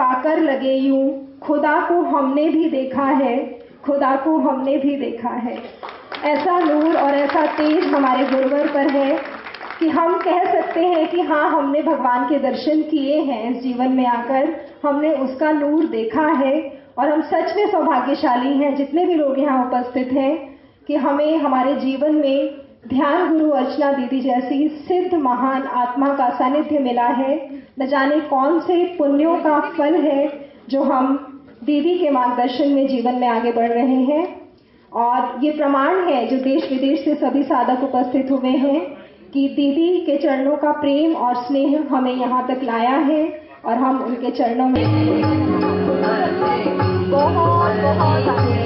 पाकर लगे यूं, खुदा को हमने भी देखा है, खुदा को हमने भी देखा है। ऐसा नूर और ऐसा तेज हमारे गुरुवर पर है कि हम कह सकते हैं कि हाँ, हमने भगवान के दर्शन किए हैं इस जीवन में आकर, हमने उसका नूर देखा है। और हम सच में सौभाग्यशाली हैं, जितने भी लोग यहाँ उपस्थित हैं, कि हमें हमारे जीवन में ध्यान गुरु अर्चना दीदी जैसी सिद्ध महान आत्मा का सानिध्य मिला है। न जाने कौन से पुण्यों का फल है जो हम दीदी के मार्गदर्शन में जीवन में आगे बढ़ रहे हैं। और ये प्रमाण है जो देश विदेश से सभी साधक उपस्थित हुए हैं कि दीदी के चरणों का प्रेम और स्नेह हमें यहाँ तक लाया है और हम उनके चरणों में बहुत बहुत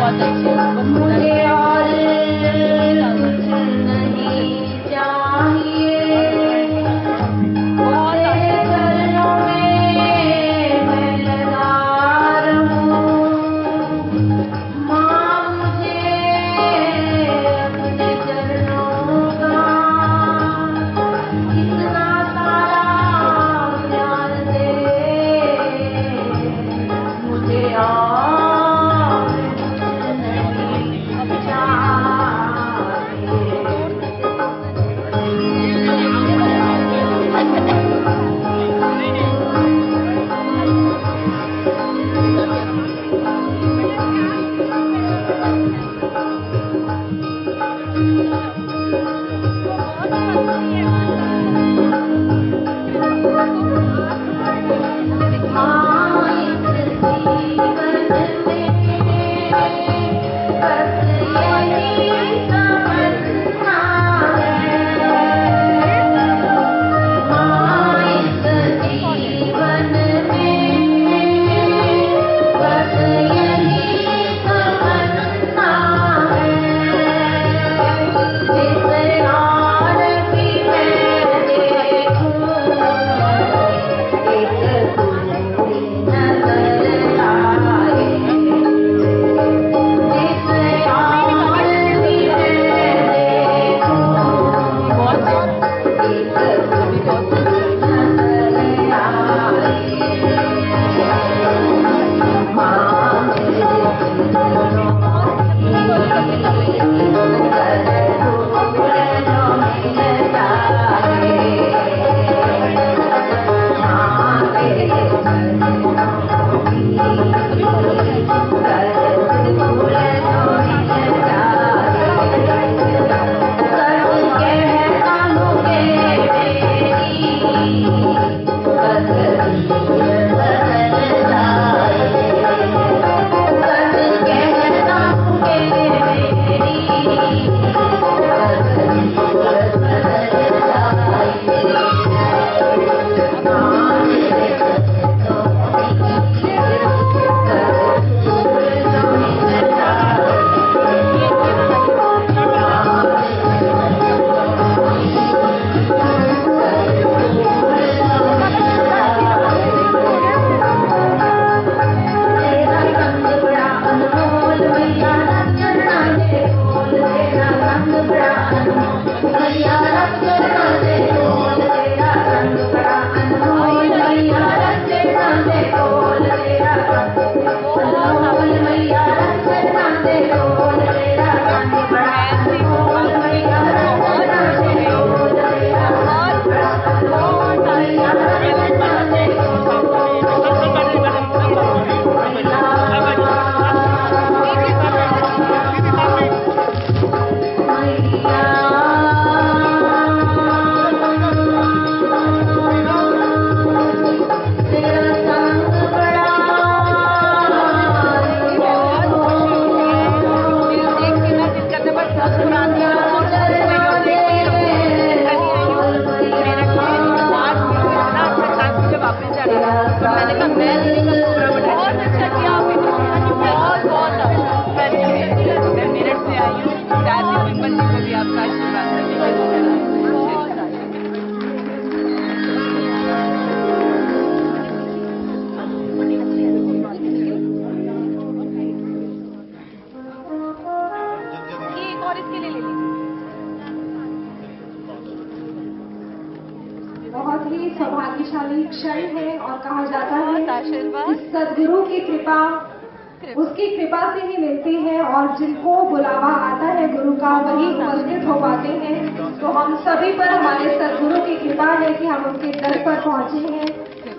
बहुत अच्छी है। मुझे और कुछ नहीं चाहिए, तेरे चरणों में मैं लगा रहूं। माँ मुझे अपने चरणों का इतना सारा ज्ञान दे, मुझे और कुछ नहीं चाहिए। बहुत ही सौभाग्यशाली क्षण है और कहा जाता है इस सदगुरु की कृपा उसकी कृपा से ही मिलती है और जिनको बुलावा आता है गुरु का वही उपस्थित हो पाते हैं। तो हम सभी पर हमारे सदगुरु की कृपा है कि हम उनके दर पर पहुंचे हैं।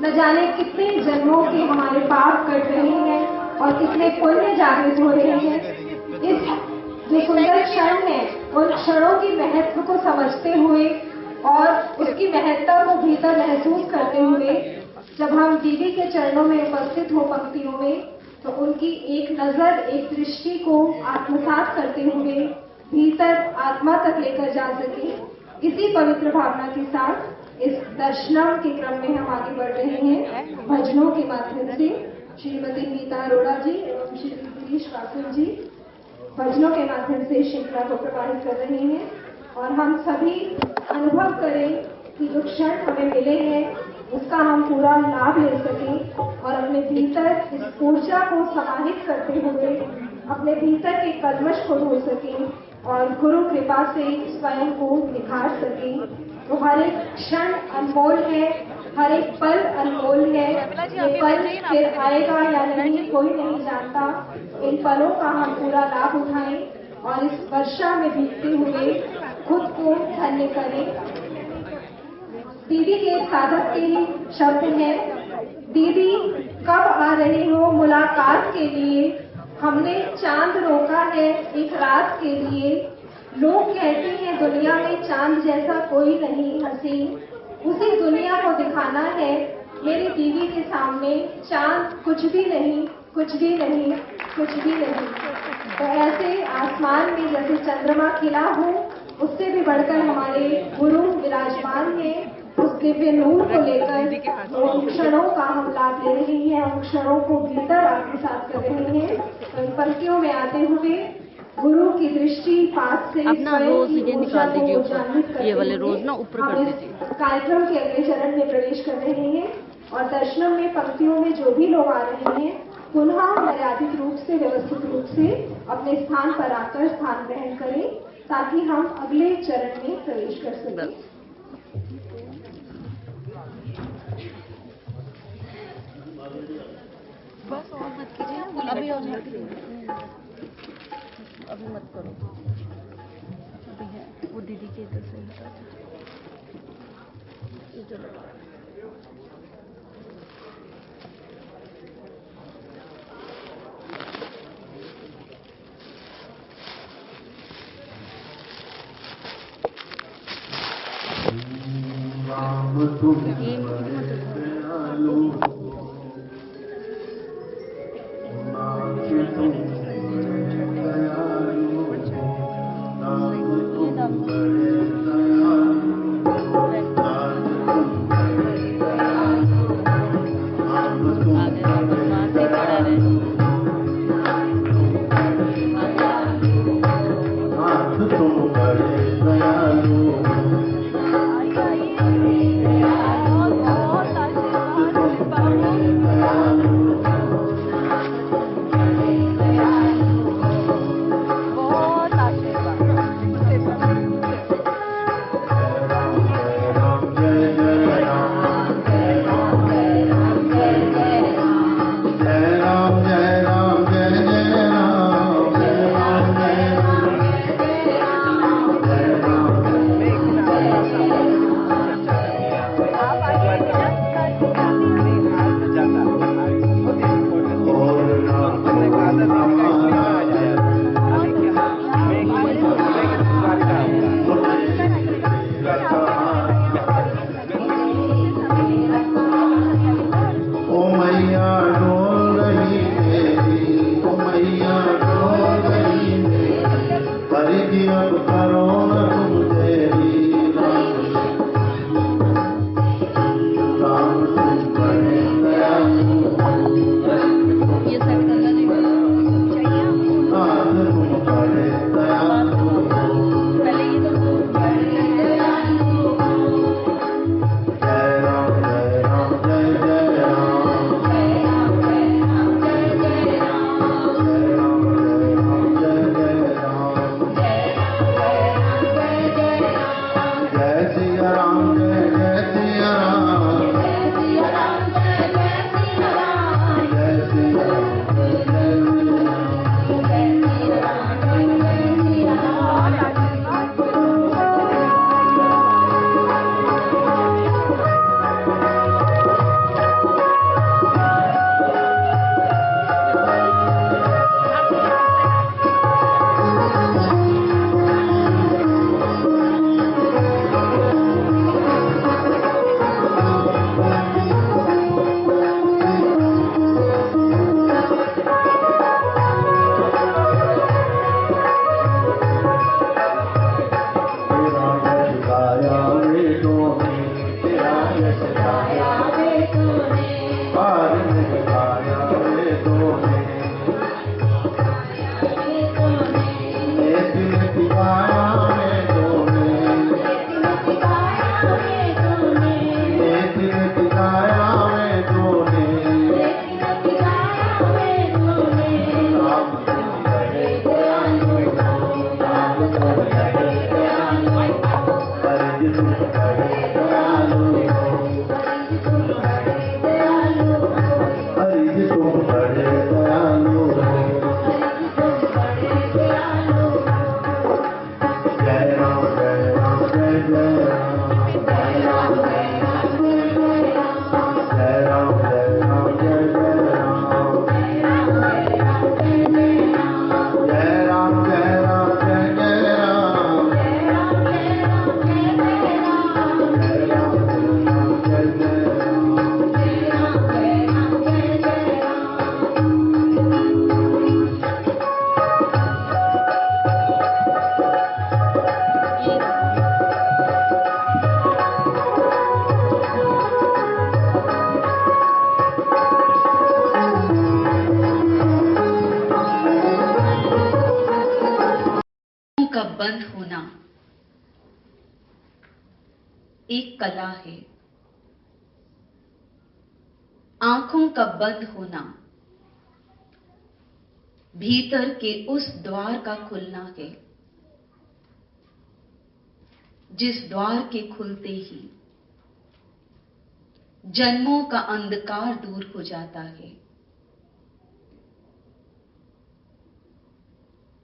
न जाने कितने जन्मों के हमारे पाप कट रहे हैं और कितने पुण्य जागृत हो रहे हैं। इस जो सुंदर क्षण है उन क्षणों की महत्व को समझते हुए और उसकी महत्ता को भीतर महसूस करते हुए जब हम दीदी के चरणों में उपस्थित हो पंक्तियों में, तो उनकी एक नजर एक दृष्टि को आत्मसात करते हुए भीतर आत्मा तक लेकर जा सके, इसी पवित्र भावना के साथ इस दर्शनम के क्रम में हम आगे बढ़ रहे हैं भजनों के माध्यम से। श्रीमती नीता अरोड़ा जी एवं श्री गिरीश वासन जी भजनों के माध्यम से श्रृंखला को प्रवाहित कर रहे हैं और हम सभी अनुभव करें कि जो क्षण हमें मिले हैं उसका हम पूरा लाभ ले सकें और अपने भीतर इस ऊर्जा को समाहित करते हुए अपने भीतर के कल्मश को धो सकें और गुरु कृपा से स्वयं को निखार सकें। तो हर एक क्षण अनमोल है, हर एक पल अनमोल है। ये पल फिर आएगा या नहीं कोई नहीं जानता। इन पलों का हम पूरा लाभ उठाएं और इस वर्षा में भीगते हुए खुद को धन्य करें। दीदी के साधक के ही शब्द हैं, दीदी कब आ रही हो मुलाकात के लिए, हमने चांद रोका है एक रात के लिए। लोग कहते हैं दुनिया में चांद जैसा कोई नहीं हसीन, उसी दुनिया को दिखाना है मेरी दीदी के सामने। चांद कुछ भी नहीं, कुछ भी नहीं, कुछ भी नहीं। तो ऐसे आसमान में जैसे चंद्रमा खिला हो, उससे भी बढ़कर हमारे गुरु विराजमान हैं। उस दिव्य नूर को लेकर उन क्षणों का हम लाभ ले रहे हैं, उन क्षणों को भीतर आत्मसात कर रहे हैं। तो इन पंक्तियों में आते हुए गुरु की दृष्टि पास से अपना रोज ये निकाल दीजिए ऊपर, ये वाले रोज ना ऊपर कर दीजिए। कार्यक्रम के अगले चरण में प्रवेश कर रहे हैं और दर्शनम में पंक्तियों में जो भी लोग आ रहे हैं पुनः मर्यादित रूप से, व्यवस्थित रूप से अपने स्थान पर आकर स्थान ग्रहण करें ताकि हम अगले चरण में प्रवेश कर सकें। बस और मत कीजिए, अभी और मत कीजिए, अभी मत करो। अभी है वो दीदी के इधर से हटा दीजिए, जो लगा बंद होना एक कला है। आंखों का बंद होना भीतर के उस द्वार का खुलना है, जिस द्वार के खुलते ही जन्मों का अंधकार दूर हो जाता है।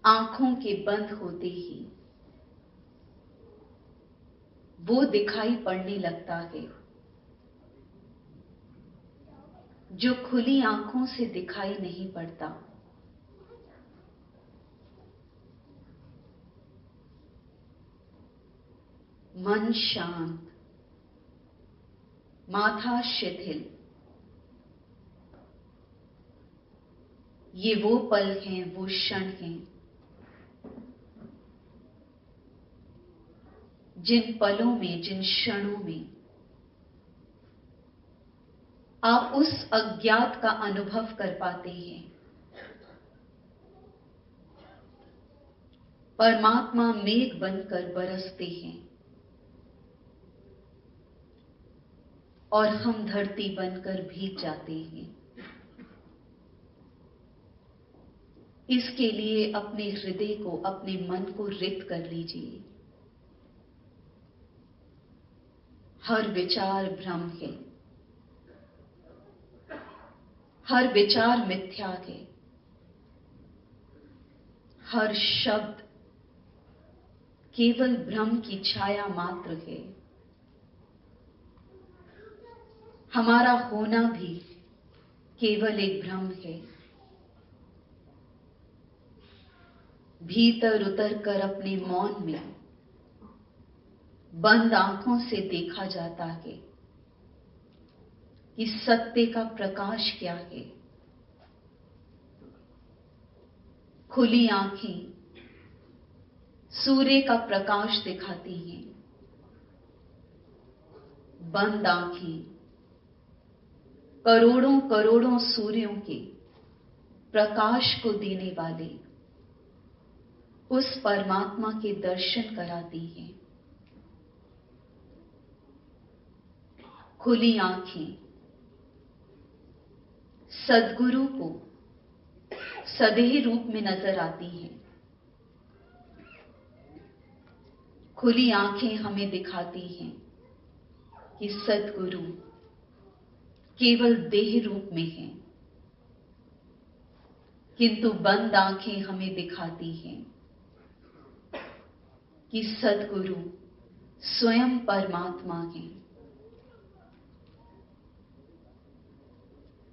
आंखों के बंद होते ही वो दिखाई पड़ने लगता है जो खुली आंखों से दिखाई नहीं पड़ता। मन शांत, माथा शिथिल, ये वो पल हैं, वो क्षण हैं जिन पलों में, जिन क्षणों में आप उस अज्ञात का अनुभव कर पाते हैं। परमात्मा मेघ बनकर बरसते हैं और हम धरती बनकर भीग जाते हैं। इसके लिए अपने हृदय को, अपने मन को रिक्त कर लीजिए। हर विचार भ्रम है, हर विचार मिथ्या है, हर शब्द केवल भ्रम की छाया मात्र है। हमारा होना भी केवल एक भ्रम है। भीतर उतर कर अपने मौन में बंद आंखों से देखा जाता है कि सत्य का प्रकाश क्या है। खुली आंखें सूर्य का प्रकाश दिखाती हैं, बंद आंखें करोड़ों करोड़ों सूर्यों के प्रकाश को देने वाले उस परमात्मा के दर्शन कराती हैं। खुली आंखें सद्गुरु को सदेह रूप में नजर आती हैं। खुली आंखें हमें दिखाती हैं कि सद्गुरु केवल देह रूप में हैं, किंतु बंद आंखें हमें दिखाती हैं कि सद्गुरु स्वयं परमात्मा हैं।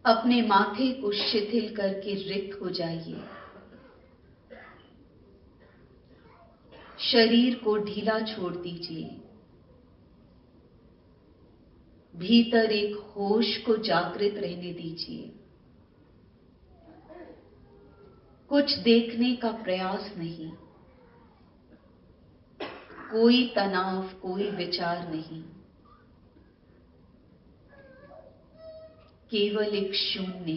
अपने माथे को शिथिल करके रिक्त हो जाइए। शरीर को ढीला छोड़ दीजिए। भीतर एक होश को जागृत रहने दीजिए। कुछ देखने का प्रयास नहीं, कोई तनाव, कोई विचार नहीं, केवल एक शून्य,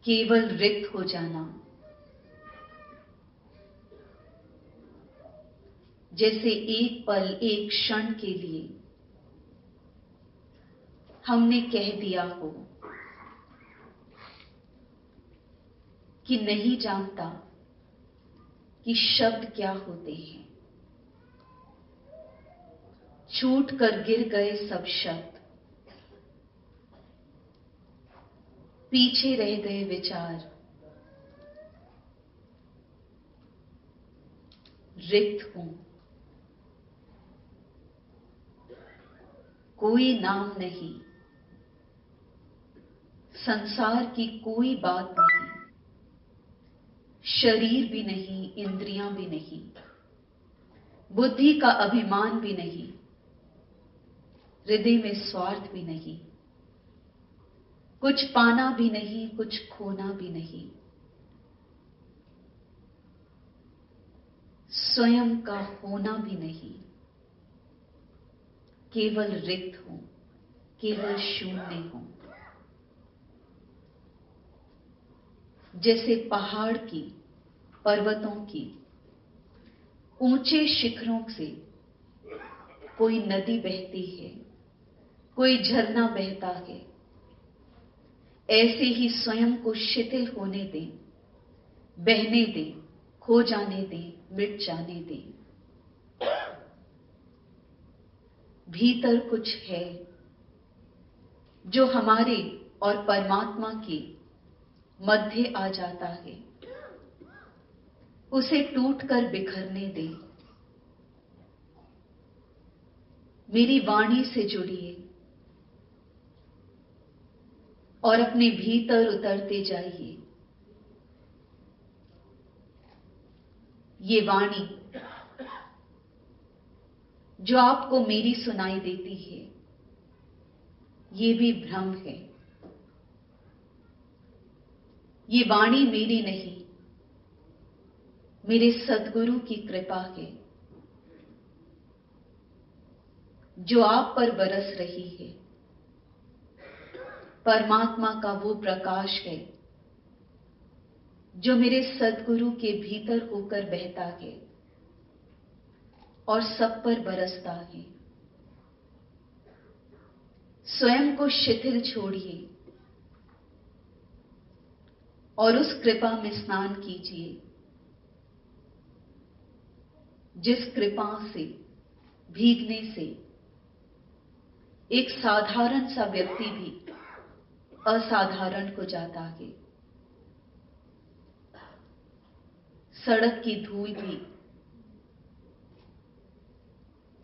केवल रिक्त हो जाना। जैसे एक पल, एक क्षण के लिए हमने कह दिया हो कि नहीं जानता कि शब्द क्या होते हैं। छूट कर गिर गए सब शब्द, पीछे रह गए विचार, रिक्त हूं। कोई नाम नहीं, संसार की कोई बात नहीं, शरीर भी नहीं, इंद्रियां भी नहीं, बुद्धि का अभिमान भी नहीं, हृदय में स्वार्थ भी नहीं, कुछ पाना भी नहीं, कुछ खोना भी नहीं। स्वयं का होना भी नहीं, केवल रिक्त हूं, केवल शून्य हूं। जैसे पहाड़ की, पर्वतों की, ऊंचे शिखरों से कोई नदी बहती है, कोई झरना बहता है, ऐसे ही स्वयं को शिथिल होने दें, बहने दें, खो जाने दें, मिट जाने दें। भीतर कुछ है जो हमारे और परमात्मा के मध्य आ जाता है, उसे टूटकर बिखरने दें। मेरी वाणी से जुड़िए और अपने भीतर उतरते जाइए। ये वाणी जो आपको मेरी सुनाई देती है, ये भी भ्रम है। ये वाणी मेरी नहीं, मेरे सद्गुरु की कृपा है जो आप पर बरस रही है। परमात्मा का वो प्रकाश है जो मेरे सद्गुरु के भीतर होकर बहता है और सब पर बरसता है। स्वयं को शिथिल छोड़िए और उस कृपा में स्नान कीजिए जिस कृपा से भीगने से एक साधारण सा व्यक्ति भी असाधारण हो जाता है। सड़क की धूल भी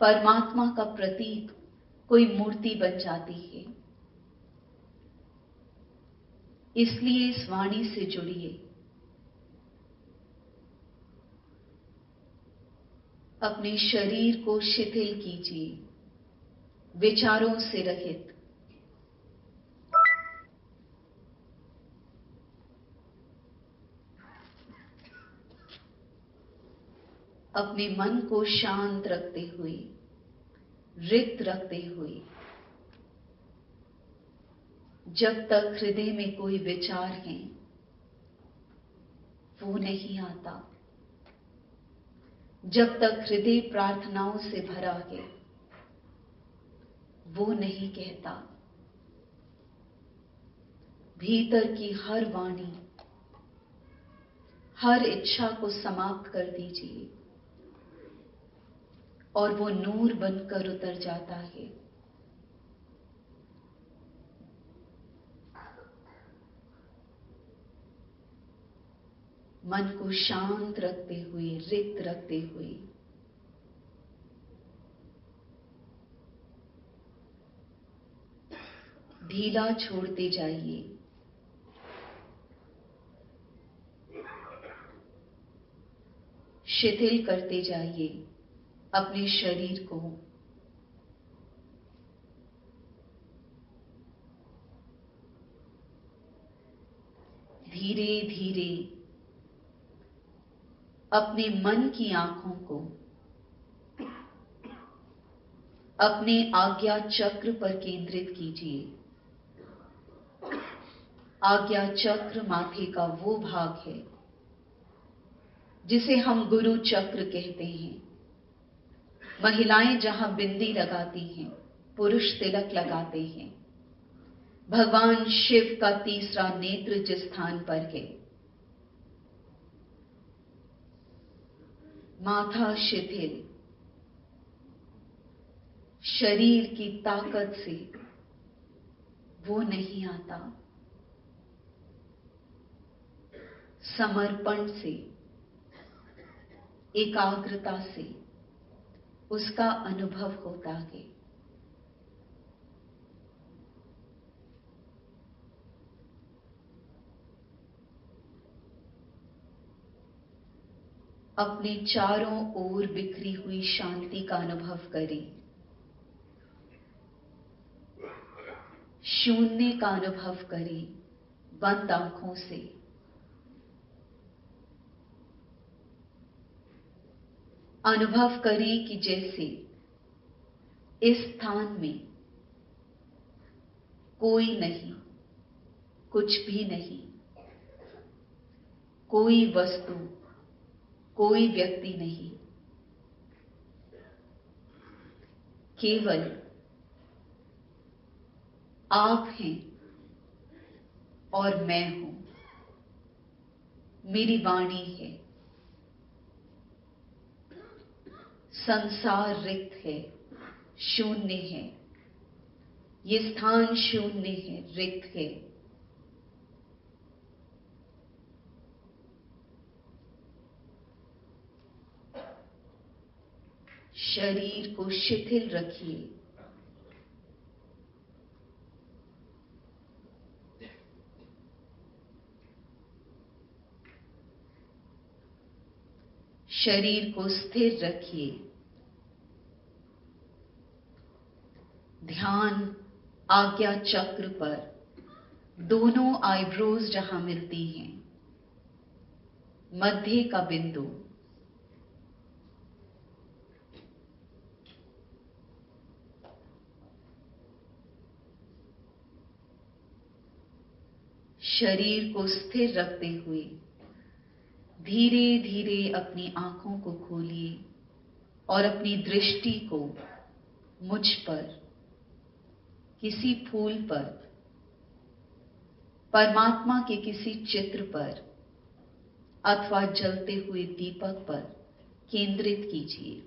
परमात्मा का प्रतीक, कोई मूर्ति बन जाती है। इसलिए इस वाणी से जुड़िए, अपने शरीर को शिथिल कीजिए, विचारों से रहित। अपने मन को शांत रखते हुए, रिक्त रखते हुए, जब तक हृदय में कोई विचार है वो नहीं आता, जब तक हृदय प्रार्थनाओं से भरा है वो नहीं कहता। भीतर की हर वाणी, हर इच्छा को समाप्त कर दीजिए और वो नूर बनकर उतर जाता है। मन को शांत रखते हुए, रिक्त रखते हुए, ढीला छोड़ते जाइए। शिथिल करते जाइए अपने शरीर को। धीरे धीरे अपने मन की आंखों को अपने आज्ञा चक्र पर केंद्रित कीजिए। आज्ञा चक्र माथे का वो भाग है जिसे हम गुरु चक्र कहते हैं। महिलाएं जहां बिंदी लगाती हैं, पुरुष तिलक लगाते हैं। भगवान शिव का तीसरा नेत्र जिस स्थान पर है, माथा शिथिल, शरीर की ताकत से वो नहीं आता, समर्पण से, एकाग्रता से उसका अनुभव होता है। अपने चारों ओर बिखरी हुई शांति का अनुभव करें। शून्य का अनुभव करें बंद आंखों से। अनुभव करें कि जैसे इस स्थान में कोई नहीं, कुछ भी नहीं, कोई वस्तु, कोई व्यक्ति नहीं, केवल आप हैं और मैं हूं। मेरी वाणी है। संसार रिक्त है, शून्य है। ये स्थान शून्य है, रिक्त है। शरीर को शिथिल रखिए। शरीर को स्थिर रखिए। ध्यान आज्ञा चक्र पर, दोनों आईब्रोज जहां मिलती हैं, मध्य का बिंदु। शरीर को स्थिर रखते हुए धीरे धीरे अपनी आंखों को खोलिए और अपनी दृष्टि को मुझ पर, किसी फूल पर, परमात्मा के किसी चित्र पर अथवा जलते हुए दीपक पर केंद्रित कीजिए।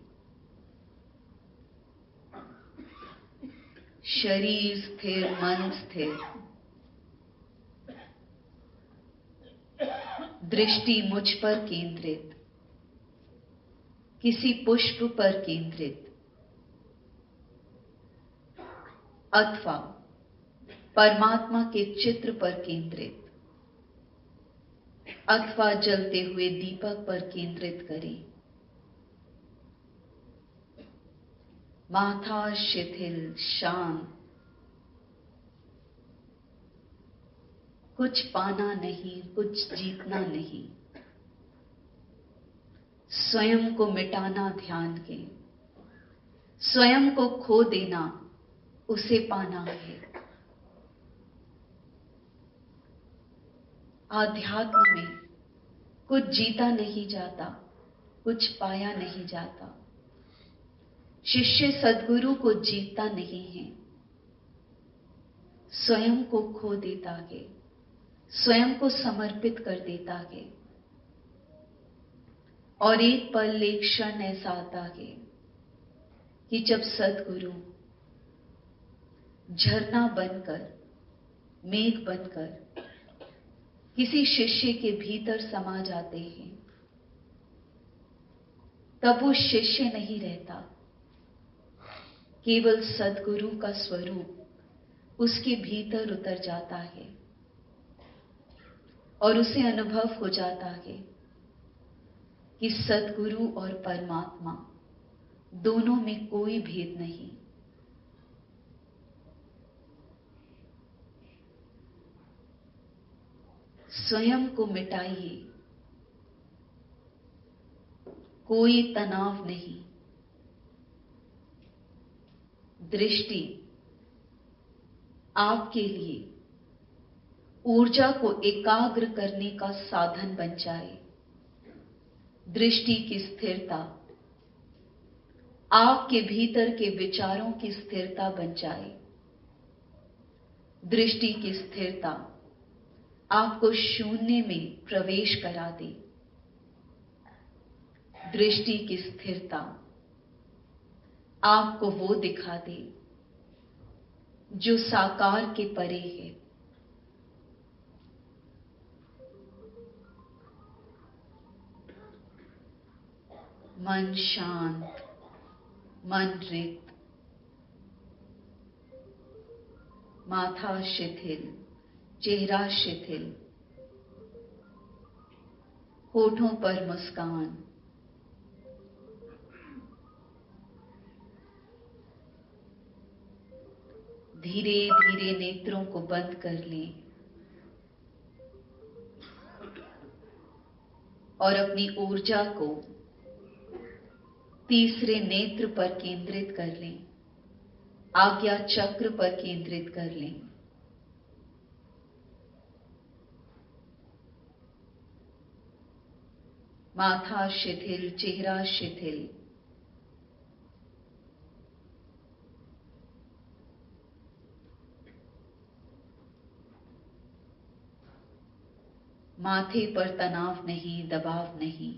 शरीर स्थिर, मन स्थिर, दृष्टि मुझ पर केंद्रित, किसी पुष्प पर केंद्रित अथवा परमात्मा के चित्र पर केंद्रित अथवा जलते हुए दीपक पर केंद्रित करें। माथा शिथिल, शांत, कुछ पाना नहीं, कुछ जीतना नहीं, स्वयं को मिटाना ध्यान के, स्वयं को खो देना, उसे पाना है। आध्यात्म में कुछ जीता नहीं जाता, कुछ पाया नहीं जाता। शिष्य सद्गुरु को जीतता नहीं है, स्वयं को खो देता है, स्वयं को समर्पित कर देता है। और एक पल, एक क्षण ऐसा आता है कि जब सद्गुरु झरना बनकर, मेघ बनकर किसी शिष्य के भीतर समा जाते हैं, तब वो शिष्य नहीं रहता, केवल सद्गुरु का स्वरूप उसके भीतर उतर जाता है और उसे अनुभव हो जाता है कि सद्गुरु और परमात्मा दोनों में कोई भेद नहीं। स्वयं को मिटाइए, कोई तनाव नहीं। दृष्टि आपके लिए ऊर्जा को एकाग्र करने का साधन बन जाए। दृष्टि की स्थिरता आपके भीतर के विचारों की स्थिरता बन जाए। दृष्टि की स्थिरता आपको शून्य में प्रवेश करा दे। दृष्टि की स्थिरता आपको वो दिखा दे जो साकार के परे है। मन शांत, मन रिक्त, माथा शिथिल, चेहरा शिथिल, होठों पर मुस्कान। धीरे धीरे नेत्रों को बंद कर लें और अपनी ऊर्जा को तीसरे नेत्र पर केंद्रित कर लें, आज्ञा चक्र पर केंद्रित कर लें। माथा शिथिल, चेहरा शिथिल। माथे पर तनाव नहीं, दबाव नहीं।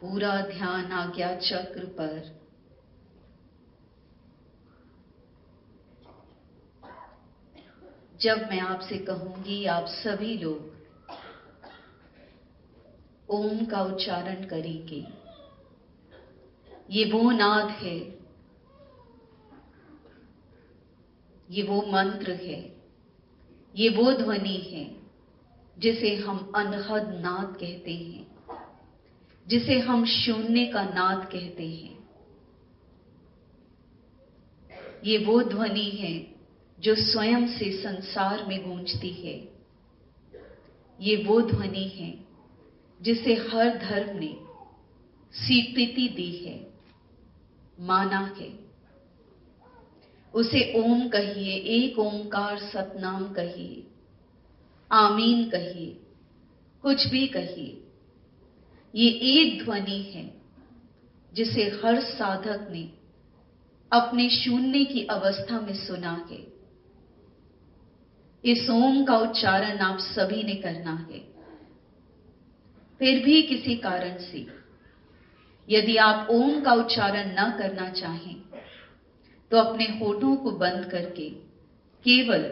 पूरा ध्यान आज्ञा चक्र पर। जब मैं आपसे कहूंगी, आप सभी लोग ओम का उच्चारण करेंगे। ये वो नाद है, ये वो मंत्र है, ये वो ध्वनि है जिसे हम अनहद नाद कहते हैं, जिसे हम शून्य का नाद कहते हैं। ये वो ध्वनि है जो स्वयं से संसार में गूंजती है। ये वो ध्वनि है जिसे हर धर्म ने स्वीकृति दी है, माना है। उसे ओम कहिए, एक ओंकार सतनाम कहिए, आमीन कहिए, कुछ भी कहिए। ये एक ध्वनि है जिसे हर साधक ने अपने शून्य की अवस्था में सुना है। इस ओम का उच्चारण आप सभी ने करना है। फिर भी किसी कारण से यदि आप ओम का उच्चारण न करना चाहें तो अपने होठों को बंद करके केवल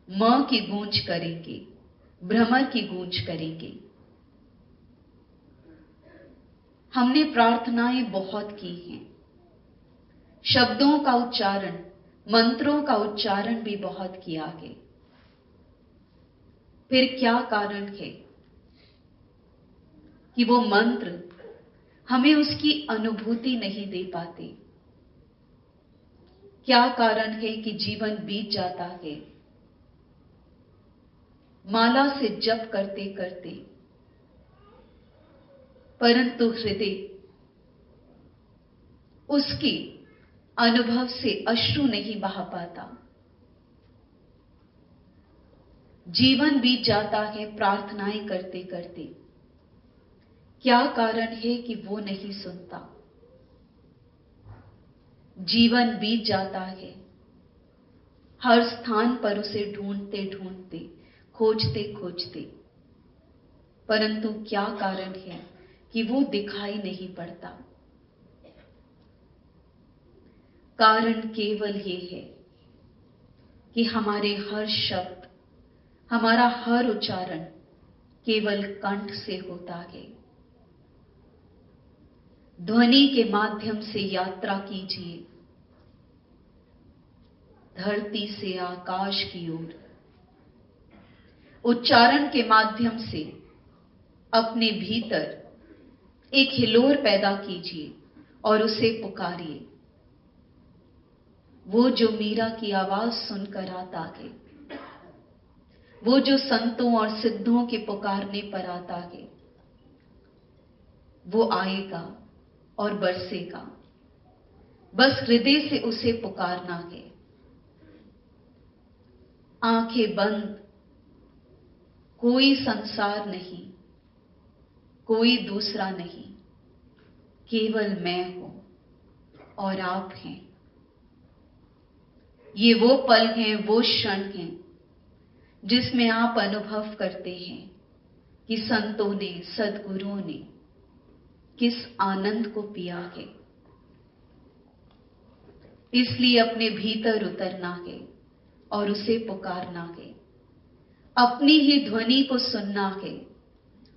म की गूंज करेंगे, भ्रमर की गूंज करेंगे। हमने प्रार्थनाएं बहुत की हैं, शब्दों का उच्चारण, मंत्रों का उच्चारण भी बहुत किया है। फिर क्या कारण है कि वो मंत्र हमें उसकी अनुभूति नहीं दे पाते? क्या कारण है कि जीवन बीत जाता है माला से जप करते करते, परंतु हृदय उसके अनुभव से अश्रु नहीं बहा पाता? जीवन बीत जाता है प्रार्थनाएं करते करते। क्या कारण है कि वो नहीं सुनता? जीवन बीत जाता है हर स्थान पर उसे ढूंढते ढूंढते, खोजते खोजते, परंतु क्या कारण है कि वो दिखाई नहीं पड़ता? कारण केवल ये है कि हमारे हर शब्द, हमारा हर उच्चारण केवल कंठ से होता है। ध्वनि के माध्यम से यात्रा कीजिए, धरती से आकाश की ओर। उच्चारण के माध्यम से अपने भीतर एक हिलोर पैदा कीजिए और उसे पुकारिए। वो जो मीरा की आवाज सुनकर आता है, वो जो संतों और सिद्धों के पुकारने पर आता है, वो आएगा और बरसेगा। बस हृदय से उसे पुकारना है। आंखें बंद, कोई संसार नहीं, कोई दूसरा नहीं, केवल मैं हूं और आप हैं। ये वो पल हैं, वो क्षण हैं जिसमें आप अनुभव करते हैं कि संतों ने, सद्गुरुओं ने किस आनंद को पिया है। इसलिए अपने भीतर उतरना है और उसे पुकारना है। अपनी ही ध्वनि को सुनना है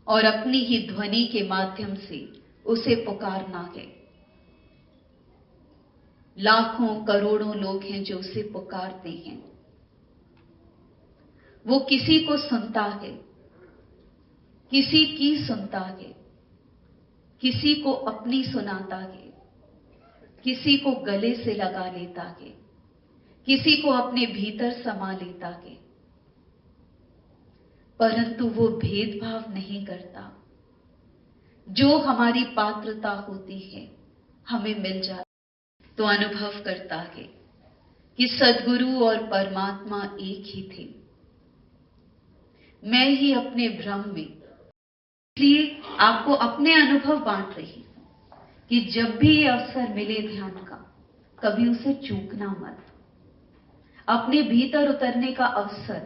और अपनी ही ध्वनि के माध्यम से उसे पुकारना है। लाखों करोड़ों लोग हैं जो उसे पुकारते हैं। वो किसी को सुनता है, किसी की सुनता है, किसी को अपनी सुनाता है, किसी को गले से लगा लेता है, किसी को अपने भीतर समा लेता है, परंतु वो भेदभाव नहीं करता। जो हमारी पात्रता होती है हमें मिल जाती। तो अनुभव करता है कि सद्गुरु और परमात्मा एक ही थे। मैं ही अपने भ्रम में, इसलिए आपको अपने अनुभव बांट रही हूं कि जब भी ये अवसर मिले ध्यान का, कभी उसे चूकना मत। अपने भीतर उतरने का अवसर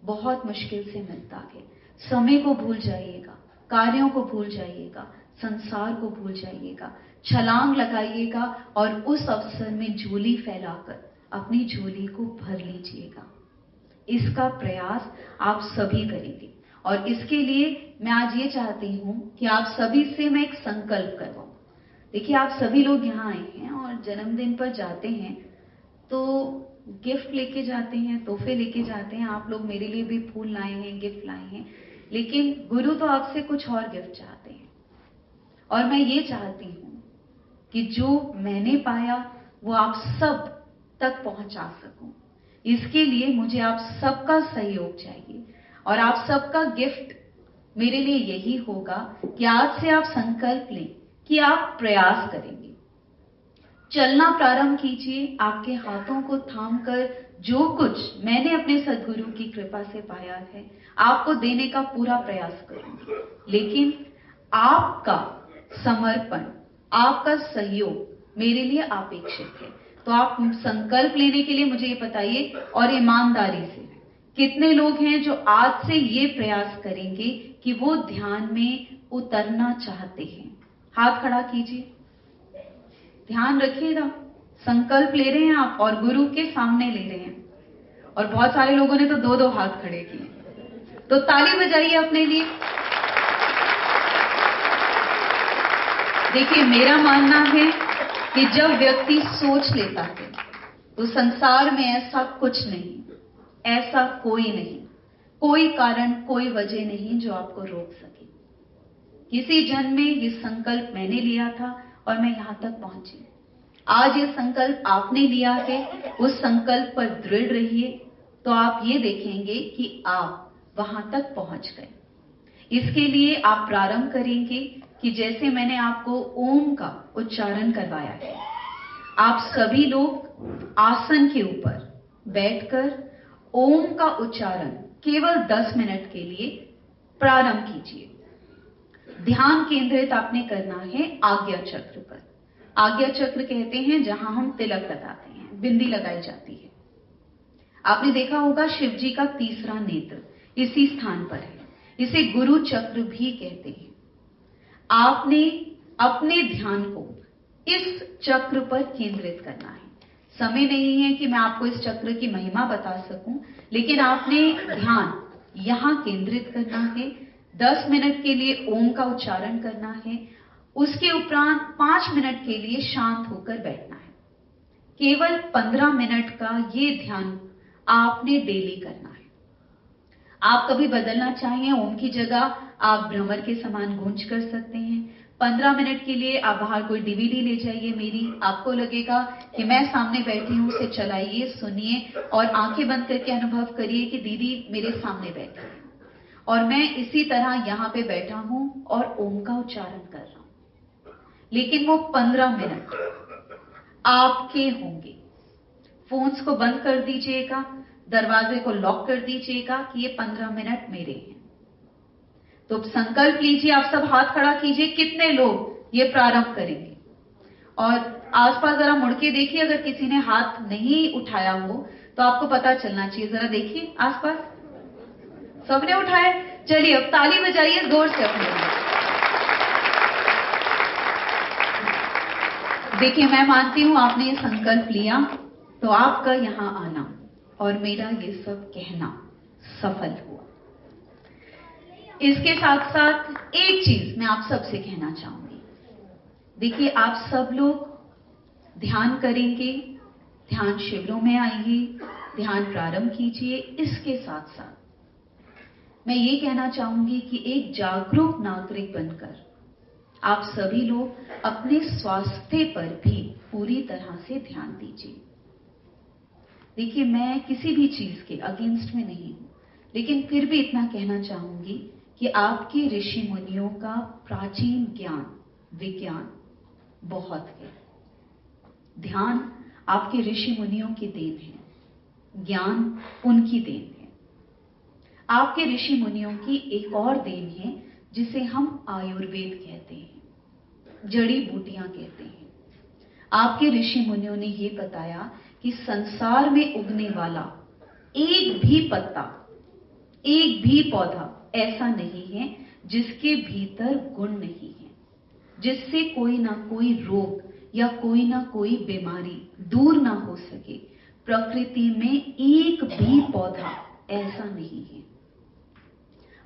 बहुत मुश्किल से मिलता है। समय को भूल जाइएगा, कार्यों को भूल जाइएगा, संसार को भूल जाइएगा, छलांग लगाइएगा और उस अवसर में झोली फैलाकर अपनी झोली को भर लीजिएगा। इसका प्रयास आप सभी करेंगे और इसके लिए मैं आज ये चाहती हूं कि आप सभी से मैं एक संकल्प करवाऊं। देखिए, आप सभी लोग यहाँ आए हैं और जन्मदिन पर जाते हैं तो गिफ्ट लेके जाते हैं, तोहफे लेके जाते हैं। आप लोग मेरे लिए भी फूल लाए हैं, गिफ्ट लाए हैं, लेकिन गुरु तो आपसे कुछ और गिफ्ट चाहते हैं। और मैं ये चाहती हूं कि जो मैंने पाया वो आप सब तक पहुंचा सकूं। इसके लिए मुझे आप सबका सहयोग चाहिए और आप सबका गिफ्ट मेरे लिए यही होगा कि आज से आप संकल्प लें कि आप प्रयास करेंगे। चलना प्रारंभ कीजिए, आपके हाथों को थामकर जो कुछ मैंने अपने सद्गुरु की कृपा से पाया है आपको देने का पूरा प्रयास करूंगी। लेकिन आपका समर्पण, आपका सहयोग मेरे लिए अपेक्षित है। तो आप संकल्प लेने के लिए मुझे ये बताइए और ईमानदारी से कितने लोग हैं जो आज से ये प्रयास करेंगे कि वो ध्यान में उतरना चाहते हैं। हाथ खड़ा कीजिए। ध्यान रखिएगा, संकल्प ले रहे हैं आप और गुरु के सामने ले रहे हैं। और बहुत सारे लोगों ने तो दो दो हाथ खड़े किए, तो ताली बजाइए अपने लिए। देखिए, मेरा मानना है कि जब व्यक्ति सोच लेता है तो संसार में ऐसा कुछ नहीं, ऐसा कोई नहीं, कोई कारण, कोई वजह नहीं जो आपको रोक सके। किसी जन्म में ये संकल्प मैंने लिया था और मैं यहां तक पहुंची। आज ये संकल्प आपने लिया है, उस संकल्प पर दृढ़ रहिए तो आप ये देखेंगे कि आप वहां तक पहुंच गए। इसके लिए आप प्रारंभ करेंगे कि जैसे मैंने आपको ओम का उच्चारण करवाया है, आप सभी लोग आसन के ऊपर बैठकर ओम का उच्चारण केवल 10 मिनट के लिए प्रारंभ कीजिए। ध्यान केंद्रित आपने करना है आज्ञा चक्र पर। आज्ञा चक्र कहते हैं जहां हम तिलक लगाते हैं, बिंदी लगाई जाती है। आपने देखा होगा शिव जी का तीसरा नेत्र इसी स्थान पर है। इसे गुरु चक्र भी कहते हैं। आपने अपने ध्यान को इस चक्र पर केंद्रित करना है। समय नहीं है कि मैं आपको इस चक्र की महिमा बता सकूं, लेकिन आपने ध्यान यहां केंद्रित करना है। 10 मिनट के लिए ओम का उच्चारण करना है। उसके उपरांत 5 मिनट के लिए शांत होकर बैठना है। केवल 15 मिनट का ये ध्यान आपने डेली करना है। आप कभी बदलना चाहें, ओम की जगह आप भ्रमर के समान गूंज कर सकते हैं। 15 मिनट के लिए आप बाहर कोई डीवीडी ले जाइए मेरी, आपको लगेगा कि मैं सामने बैठी हूं, उसे चलाइए, सुनिए और आंखें बंद करके अनुभव करिए कि दीदी मेरे सामने बैठी है और मैं इसी तरह यहां पे बैठा हूं और ओम का उच्चारण कर रहा हूं। लेकिन वो 15 मिनट आपके होंगे। फोन्स को बंद कर दीजिएगा, दरवाजे को लॉक कर दीजिएगा कि ये 15 मिनट मेरे हैं। तो संकल्प लीजिए, आप सब हाथ खड़ा कीजिए। कितने लोग ये प्रारंभ करेंगे? और आसपास जरा मुड़ के देखिए, अगर किसी ने हाथ नहीं उठाया हो तो आपको पता चलना चाहिए। जरा देखिए आसपास, सबने उठाए। चलिए अब ताली बजाइए जोर से अपने लिए। देखिए, मैं मानती हूं आपने ये संकल्प लिया तो आपका यहां आना और मेरा ये सब कहना सफल हुआ। इसके साथ साथ एक चीज मैं आप सबसे कहना चाहूंगी। देखिए, आप सब लोग ध्यान करेंगे, ध्यान शिविरों में आइए, ध्यान प्रारंभ कीजिए। इसके साथ साथ मैं ये कहना चाहूंगी कि एक जागरूक नागरिक बनकर आप सभी लोग अपने स्वास्थ्य पर भी पूरी तरह से ध्यान दीजिए। देखिए, मैं किसी भी चीज के अगेंस्ट में नहीं हूं, लेकिन फिर भी इतना कहना चाहूंगी कि आपके ऋषि मुनियों का प्राचीन ज्ञान, विज्ञान बहुत है। ध्यान आपके ऋषि मुनियों की देन है, ज्ञान उनकी देन है। आपके ऋषि मुनियों की एक और देन है जिसे हम आयुर्वेद कहते हैं, जड़ी बूटियां कहते हैं। आपके ऋषि मुनियों ने यह बताया कि संसार में उगने वाला एक भी पत्ता, एक भी पौधा ऐसा नहीं है जिसके भीतर गुण नहीं है, जिससे कोई ना कोई रोग या कोई ना कोई बीमारी दूर ना हो सके। प्रकृति में एक भी पौधा ऐसा नहीं है।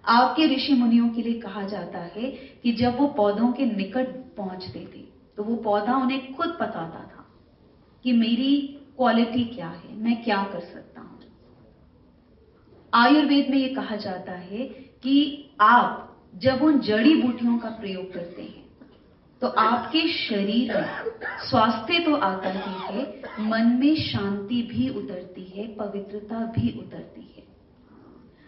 आपके ऋषि मुनियों के लिए कहा जाता है कि जब वो पौधों के निकट पहुंचते थे तो वो पौधा उन्हें खुद बताता था कि मेरी क्वालिटी क्या है, मैं क्या कर सकता हूं। आयुर्वेद में ये कहा जाता है कि आप जब उन जड़ी बूटियों का प्रयोग करते हैं तो आपके शरीर में स्वास्थ्य तो आता ही है, मन में शांति भी उतरती है, पवित्रता भी उतरती है।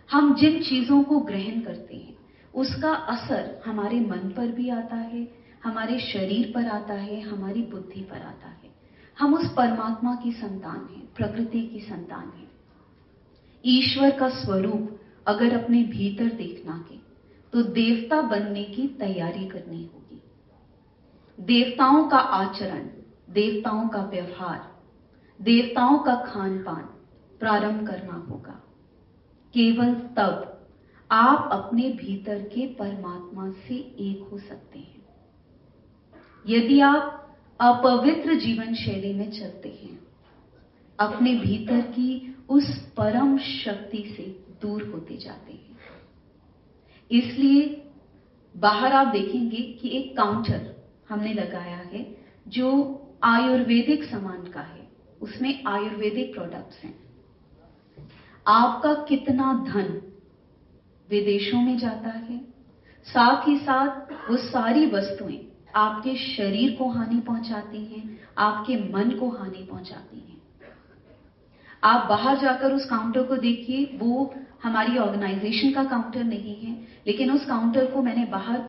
हम जिन चीजों को ग्रहण करते हैं उसका असर हमारे मन पर भी आता है, हमारे शरीर पर आता है, हमारी बुद्धि पर आता है। हम उस परमात्मा की संतान हैं, प्रकृति की संतान हैं। ईश्वर का स्वरूप अगर अपने भीतर देखना है तो देवता बनने की तैयारी करनी होगी। देवताओं का आचरण, देवताओं का व्यवहार, देवताओं का खान पान प्रारंभ करना होगा। केवल तब आप अपने भीतर के परमात्मा से एक हो सकते हैं। यदि आप अपवित्र जीवन शैली में चलते हैं, अपने भीतर की उस परम शक्ति से दूर होते जाते हैं। इसलिए बाहर आप देखेंगे कि एक काउंटर हमने लगाया है जो आयुर्वेदिक सामान का है, उसमें आयुर्वेदिक प्रोडक्ट्स हैं। आपका कितना धन विदेशों में जाता है, साथ ही साथ वो सारी वस्तुएं आपके शरीर को हानि पहुंचाती हैं, आपके मन को हानि पहुंचाती हैं। आप बाहर जाकर उस काउंटर को देखिए, वो हमारी ऑर्गेनाइजेशन का काउंटर नहीं है, लेकिन उस काउंटर को मैंने बाहर